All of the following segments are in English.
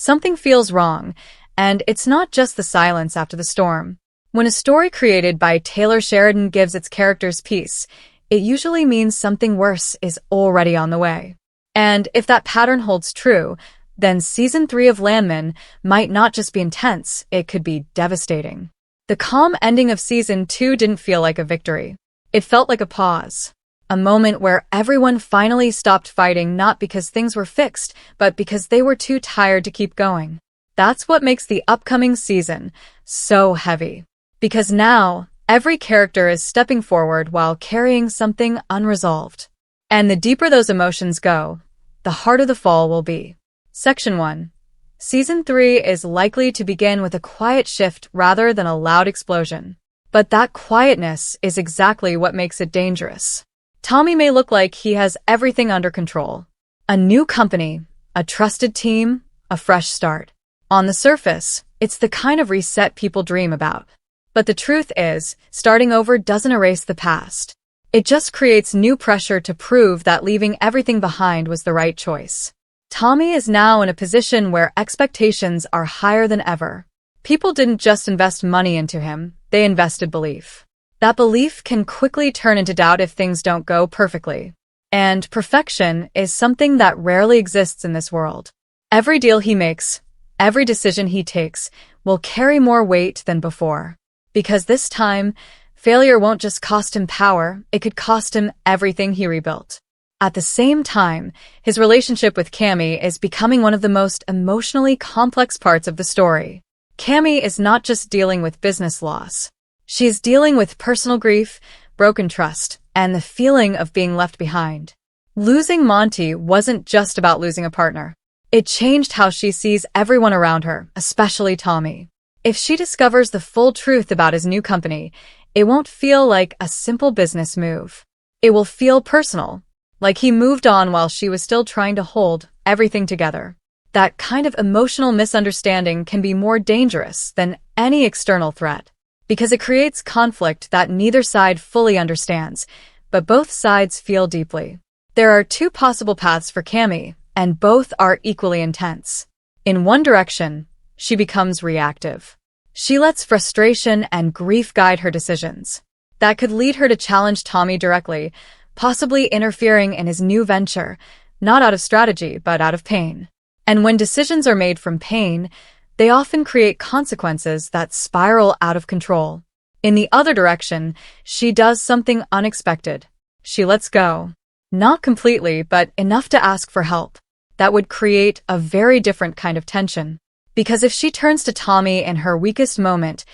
Something feels wrong, and it's not just the silence after the storm. When a story created by Taylor Sheridan gives its characters peace, it usually means something worse is already on the way. And if that pattern holds true, then Season 3 of Landman might not just be intense, it could be devastating. The calm ending of Season 2 didn't feel like a victory. It felt like a pause. A moment where everyone finally stopped fighting not because things were fixed, but because they were too tired to keep going. That's what makes the upcoming season so heavy. Because now, every character is stepping forward while carrying something unresolved. And the deeper those emotions go, the harder the fall will be. Section 1. Season 3 is likely to begin with a quiet shift rather than a loud explosion. But that quietness is exactly what makes it dangerous. Tommy may look like he has everything under control. A new company, a trusted team, a fresh start. On the surface, it's the kind of reset people dream about. But the truth is, starting over doesn't erase the past. It just creates new pressure to prove that leaving everything behind was the right choice. Tommy is now in a position where expectations are higher than ever. People didn't just invest money into him, they invested belief. That belief can quickly turn into doubt if things don't go perfectly. And perfection is something that rarely exists in this world. Every deal he makes, every decision he takes, will carry more weight than before. Because this time, failure won't just cost him power, it could cost him everything he rebuilt. At the same time, his relationship with Cammy is becoming one of the most emotionally complex parts of the story. Cammy is not just dealing with business loss. She's dealing with personal grief, broken trust, and the feeling of being left behind. Losing Monty wasn't just about losing a partner. It changed how she sees everyone around her, especially Tommy. If she discovers the full truth about his new company, it won't feel like a simple business move. It will feel personal, like he moved on while she was still trying to hold everything together. That kind of emotional misunderstanding can be more dangerous than any external threat. Because it creates conflict that neither side fully understands, but both sides feel deeply. There are two possible paths for Cammy, and both are equally intense. In one direction, she becomes reactive. She lets frustration and grief guide her decisions. That could lead her to challenge Tommy directly, possibly interfering in his new venture, not out of strategy, but out of pain. And when decisions are made from pain, they often create consequences that spiral out of control. In the other direction, she does something unexpected. She lets go. Not completely, but enough to ask for help. That would create a very different kind of tension. Because if she turns to Tommy in her weakest moment,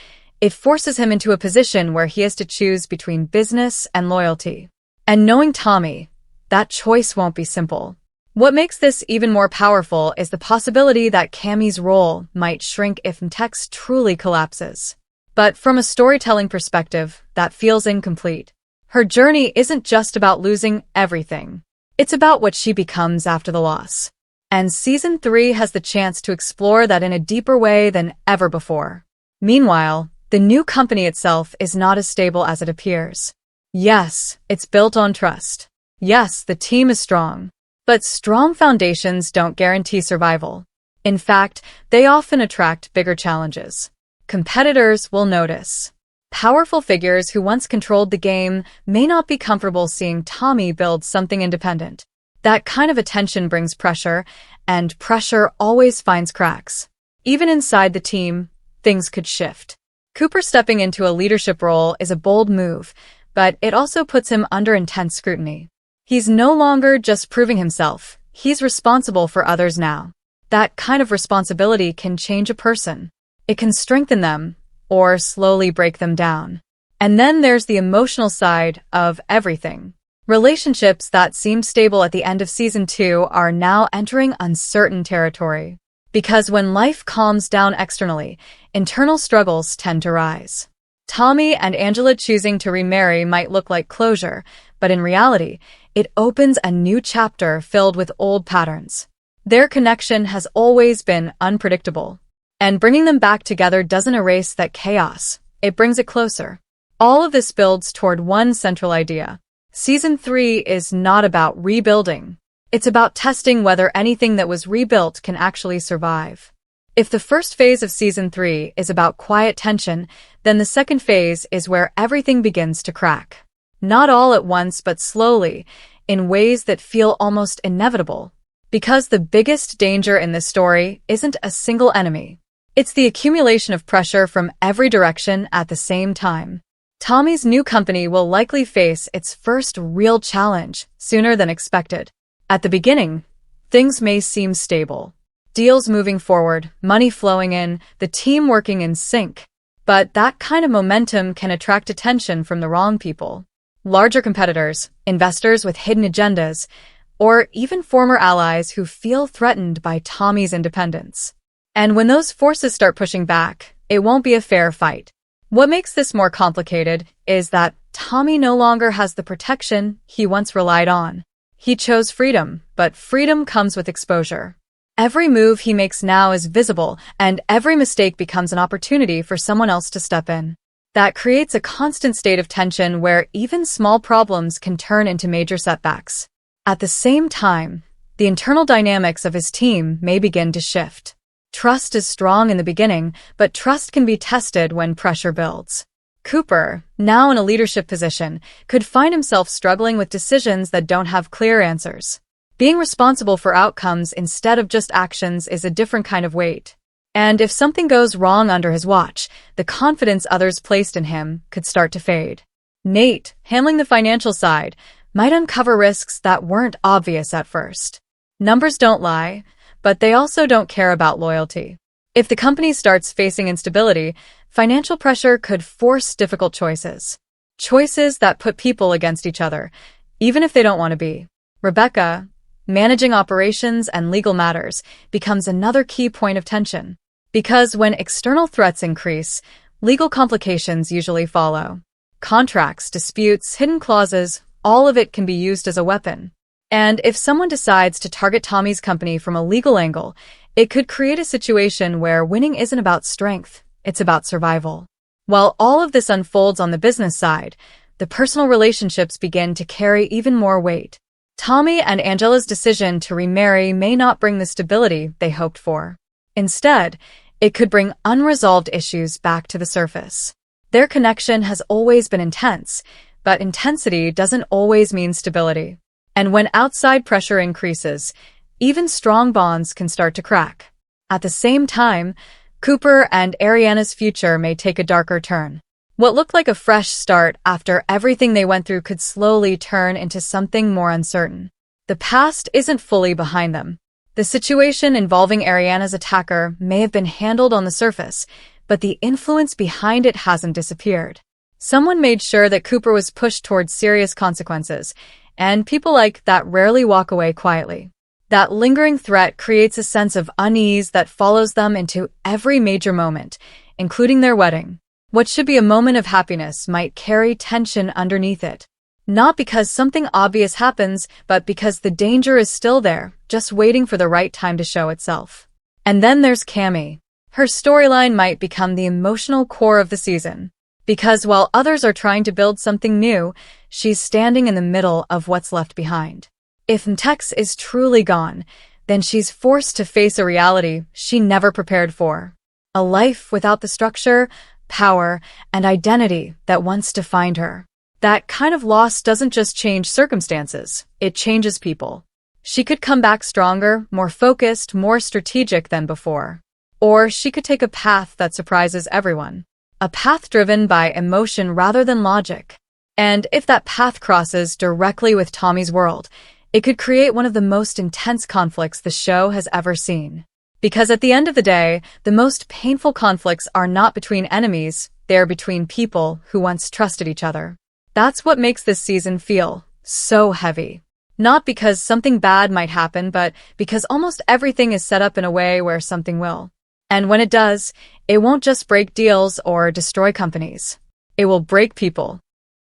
it forces him into a position where he has to choose between business and loyalty. And knowing Tommy, that choice won't be simple. What makes this even more powerful is the possibility that Cammy's role might shrink if Tex truly collapses. But from a storytelling perspective, that feels incomplete. Her journey isn't just about losing everything. It's about what she becomes after the loss. And Season 3 has the chance to explore that in a deeper way than ever before. Meanwhile, the new company itself is not as stable as it appears. Yes, it's built on trust. Yes, the team is strong. But strong foundations don't guarantee survival. In fact, they often attract bigger challenges. Competitors will notice. Powerful figures who once controlled the game may not be comfortable seeing Tommy build something independent. That kind of attention brings pressure, and pressure always finds cracks. Even inside the team, things could shift. Cooper stepping into a leadership role is a bold move, but it also puts him under intense scrutiny. He's no longer just proving himself, he's responsible for others now. That kind of responsibility can change a person. It can strengthen them, or slowly break them down. And then there's the emotional side of everything. Relationships that seemed stable at the end of Season 2 are now entering uncertain territory. Because when life calms down externally, internal struggles tend to rise. Tommy and Angela choosing to remarry might look like closure, but in reality, it opens a new chapter filled with old patterns. Their connection has always been unpredictable. And bringing them back together doesn't erase that chaos, it brings it closer. All of this builds toward one central idea. Season 3 is not about rebuilding. It's about testing whether anything that was rebuilt can actually survive. If the first phase of Season 3 is about quiet tension, then the second phase is where everything begins to crack. Not all at once, but slowly, in ways that feel almost inevitable. Because the biggest danger in this story isn't a single enemy. It's the accumulation of pressure from every direction at the same time. Tommy's new company will likely face its first real challenge sooner than expected. At the beginning, things may seem stable. Deals moving forward, money flowing in, the team working in sync. But that kind of momentum can attract attention from the wrong people. Larger competitors, investors with hidden agendas, or even former allies who feel threatened by Tommy's independence. And when those forces start pushing back, it won't be a fair fight. What makes this more complicated is that Tommy no longer has the protection he once relied on. He chose freedom, but freedom comes with exposure. Every move he makes now is visible, and every mistake becomes an opportunity for someone else to step in. That creates a constant state of tension where even small problems can turn into major setbacks. At the same time, the internal dynamics of his team may begin to shift. Trust is strong in the beginning, but trust can be tested when pressure builds. Cooper, now in a leadership position, could find himself struggling with decisions that don't have clear answers. Being responsible for outcomes instead of just actions is a different kind of weight. And if something goes wrong under his watch, the confidence others placed in him could start to fade. Nate, handling the financial side, might uncover risks that weren't obvious at first. Numbers don't lie, but they also don't care about loyalty. If the company starts facing instability, financial pressure could force difficult choices. Choices that put people against each other, even if they don't want to be. Rebecca, managing operations and legal matters, becomes another key point of tension. Because when external threats increase, legal complications usually follow. Contracts, disputes, hidden clauses, all of it can be used as a weapon. And if someone decides to target Tommy's company from a legal angle, it could create a situation where winning isn't about strength, it's about survival. While all of this unfolds on the business side, the personal relationships begin to carry even more weight. Tommy and Angela's decision to remarry may not bring the stability they hoped for. Instead, it could bring unresolved issues back to the surface. Their connection has always been intense, but intensity doesn't always mean stability. And when outside pressure increases, even strong bonds can start to crack. At the same time, Cooper and Ariana's future may take a darker turn. What looked like a fresh start after everything they went through could slowly turn into something more uncertain. The past isn't fully behind them. The situation involving Ariana's attacker may have been handled on the surface, but the influence behind it hasn't disappeared. Someone made sure that Cooper was pushed towards serious consequences, and people like that rarely walk away quietly. That lingering threat creates a sense of unease that follows them into every major moment, including their wedding. What should be a moment of happiness might carry tension underneath it. Not because something obvious happens, but because the danger is still there, just waiting for the right time to show itself. And then there's Cammy. Her storyline might become the emotional core of the season. Because while others are trying to build something new, she's standing in the middle of what's left behind. If Tex is truly gone, then she's forced to face a reality she never prepared for. A life without the structure, power, and identity that once defined her. That kind of loss doesn't just change circumstances, it changes people. She could come back stronger, more focused, more strategic than before. Or she could take a path that surprises everyone. A path driven by emotion rather than logic. And if that path crosses directly with Tommy's world, it could create one of the most intense conflicts the show has ever seen. Because at the end of the day, the most painful conflicts are not between enemies, they're between people who once trusted each other. That's what makes this season feel so heavy. Not because something bad might happen, but because almost everything is set up in a way where something will. And when it does, it won't just break deals or destroy companies. It will break people.